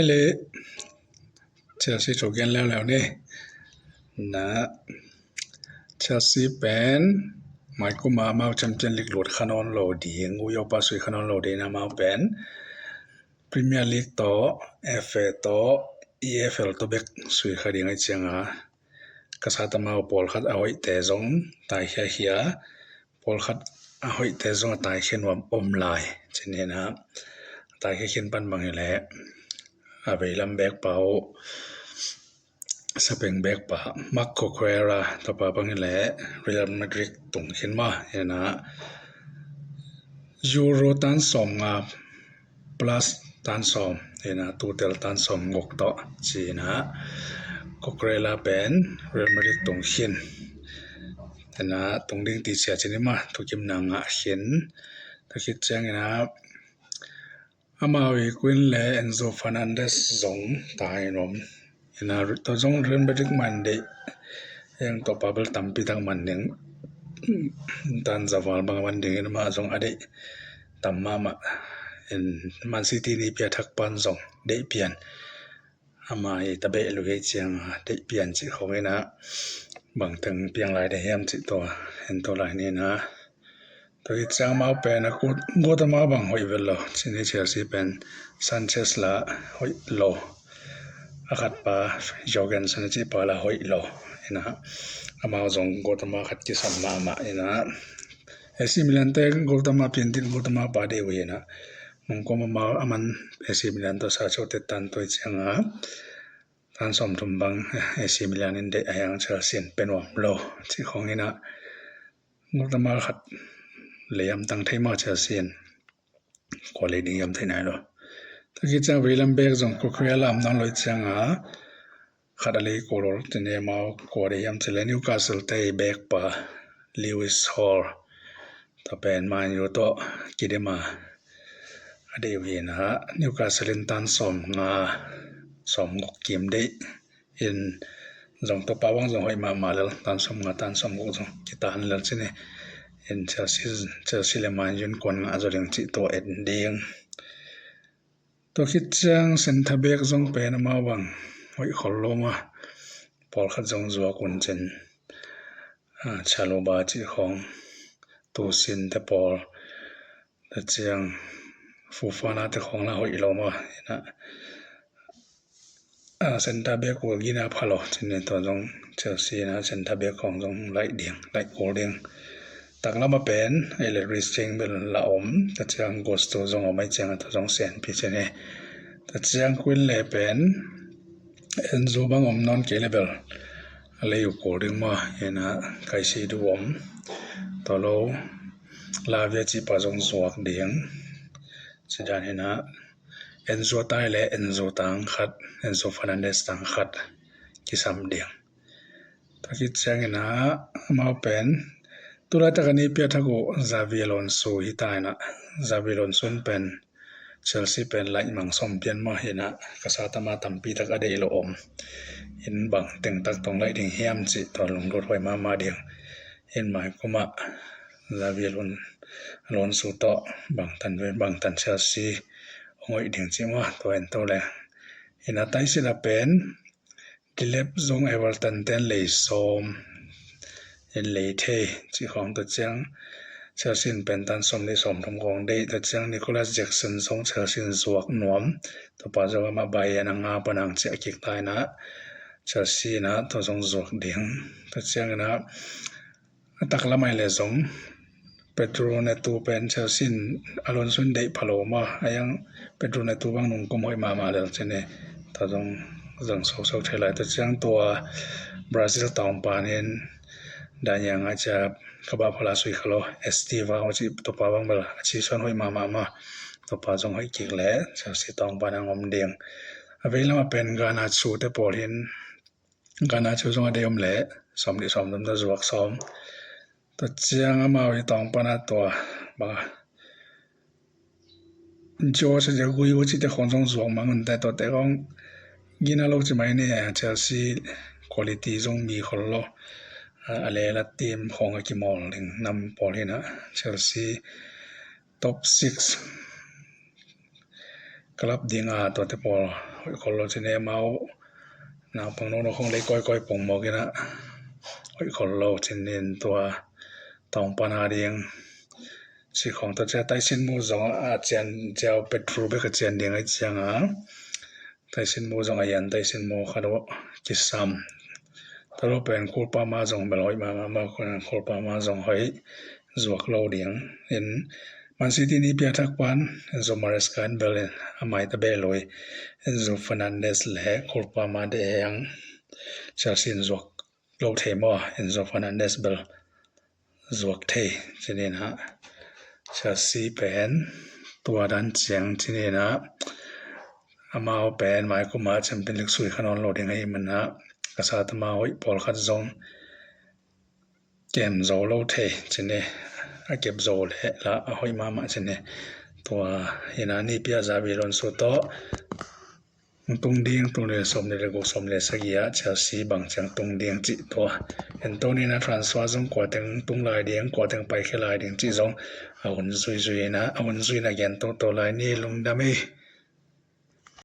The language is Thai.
เลยเชลซีจบกันแล้วนี่นะเชลซีเป็นหมายก็มาแชมเปี้ยนลีกโหลดคะแนนโหลดีงูยอปาสุยคะแนนโหลดีนะมาเป็นพรีเมียร์ลีกต่อ FA ต่อ EFL ต่อเบกสุยคดีไงเจียงกษัตริย์มาปอลขัดเอาไว้แต่จงตายเฮียปอลขัดเอาไว้แต่จงตายเขียนว่าอมลายเช่นนี้นะตายเขียนปันบางอย่างแหละอาเวลัมแบกเปาสเปงแบกปะมักโคเควราต่อปะบางอย่างแหละเรอัลมาดริดตรงเขียนมาเนี่ยนะยูโรตันสองplus ตันสองเนี่ยนะตัวเตลตันสองงกต่อจีนะโคเควราเป็นเรอัลมาดริดตรงเขียนแต่นะตรงดิ่งตีเสียชนิดมาทุกยิมนางเขียนถ้าคิดแจ้งนะอามาวิกวินและเอนโซฟานันเดสจงตายนมนะตัวจงเรียนไปถึงมันเดยังตัวปาเบลตัมปีตั้งมันหนึ่งตันซาวาลบางวันหนึ่งมาจงอดีตัมมามันซิตี้นี่เปียทักปันจงได้เปลี่ยนอามาตะเบลุเฮเจียงได้เปลี่ยนจิของนะบางถึงเพียงหลายได้เห็นจิตัวเห็นตัวหลายนี่นะตัวที่จะมาเป็นนะกูจะมาบังหอยเวลล์ที่นี่เชลซีเป็นซันเชสละหอยโลอาคัดปะจอร์เกนสันจิปะละหอยโลนะอามาจงกูจะมาขัดกิสัมมานะเอซิมิลันเตกูจะมาเปลี่ยนดินกูจะมาปาเดวีนะมึงก็มาอามันเอซิมิลันตัวซาโชเตตันตัวเจียงตันสมทุมบังเอซิมิลันอินเดอยังเชลซีเป็นว่าโลที่ของนี่นะกูจะมาขัดเลียมตั้งไทยมาเชลซีกว่าเลยดียมไทยไหนหรอถ้าคิดจะวิลเลมเบกจงคุยลำนั้นเลยจังขัดอะไรกูรู้ที่เนี่ยมากว่าเลยยมที่เลนิวคาสเซิลเตย์เบกปะลิวิสฮอลถ้าเป็นมันอยู่ตัวกิดมาอดีตวินะนิวคาสเซิลตันสมสมกกิมได้อินจงตัวป้าวังจงให้มาแล้วตันสมตันสมกจงกิตานแล้วใช่ไหมเห็นเชลซีเลมันยุนคนอาจจะเรื่องจิตตัวเอ็นเดียงตัวคิดจังเซนทาเบกจงเป็นมาบังหอยขอลมาพอขัดจงจัวกุนเจนชาโลบาจิของตัวสินแต่พอแต่จังฟูฟานาแต่ของเราหอยลมานะเซนทาเบกกูกินาพาโลที่นี่ตัวจงเชลซีนะเซนทาเบกของจงไล่เดียงไล่โกเดียงตักเรามาเป็นไอ้เรื่องริสซิ่งเป็นละอมแต่เจ้าโกสต์จงเอาไม่เจ้าตัวจงเสียนพิจารณาแต่เจ้าควินเล่เป็นเอ็นโซบังอมนอนเกลเบลอะไรอยู่โกดึงมาเห็นนะใครชีดูอมตัวเราลาเวียจีปะจงสวกเดียงสุดท้ายเห็นนะเอ็นโซตายและเอ็นโซตังขัดเอ็นโซฟานันเดสตังขัดกิสามเดียงถ้าคิดเจ้าเห็นนะมาเป็นตัวละตะกันนี้เปียทักโกซาวิลอนโซฮิตายนะซาวิลอนโซนเป็นเชลซีเป็นไล่มังสมเปียนมาเห็นนะกษัตริย์มาทำปีตักอเดลอมเห็นบังแต่งตักตรงไล่ถึงเฮียมจิตอนลงรถไฟมาเดียงเห็นหมายก็มาซาวิลอนโซต่อบางตันเวบางตันเชลซีองค์เดียงจิมาตัวเอ็นตัวแหละเห็นนะไตสิลาเป็นดิเลปซงเอเวอร์ตันเตนเลยสมเห็นเลยเทที่ของตัวเจ้าเชลซีเป็นตันสมในสมทำกองได้ตัวเจ้านิโคลัสแจ็กสันส่งเชลซีสวกนวมตัวป้าจะว่ามาใบนางงาปนังเจ้ากิกตายนะเชลซีนะตัวส่งสวกเดียงตัวเจ้านะตักละไม่เลยส่งเปโตรเนตูเป็นเชลซีอารอนซุนได้พาโลมายังเปโตรเนตูบางนุ่งก็ไม่มาแล้วเช่นนี้ตัวส่งโซเทลายตัวเจ้าตัวบราซิลตองปานินdan yang aja kaba phala sui khalo estiva oji topa bang bal achi son hoi ma topa jong hoi kik le chasi tong panang om ding avela ma pen gana chu te polhin gana chu jong adeom le som di som dam da zuak som to chiang ama wi tong pana to ba jo se je gui oji te khong jong zuak mangun ta to te gong gina lo chi mai ne chasi quality jong mi kholoอะไรละทีมของกิมอลลิงนำพอลีนะเชลซีท็อป6 club dinga to te por hoi khol chine mau na pang no khong le koi pong mo kina hoi khol lo chinin tua tong pana ding si khong to cha tai sin mu zong a chen chao petrol be ka chen ding ai changa tai sin mu zong a yan tai sin mu khado kisam talo pen khol pa ma zong beloi ma khol pa ma zong hoi zuak lo ding in Man City ni pia thak pan Enzo Maresca and Berlin amai ta beloi Enzo Fernandez le khol pa ma de yang Chelsea zuak lo themo Enzo Fernandez bel zuak the chinin ha Chelsea pen tua dan chiang chinin ha amao pen mai kuma Champions League sui khanon lo ding ai man ha kasa ta ma hoi pol khat zong kem zo lo the chine a kep zo le la a hoi ma chine tua ina ni pia za bi ron so to tung ding tung le som le go som le sagia Chelsea bang chang tung ding chi to Anthony na transfer zong kwa teng tung lai ding kwa teng pai khelai ding chi zong a hun zui na gen to lai ni lung da me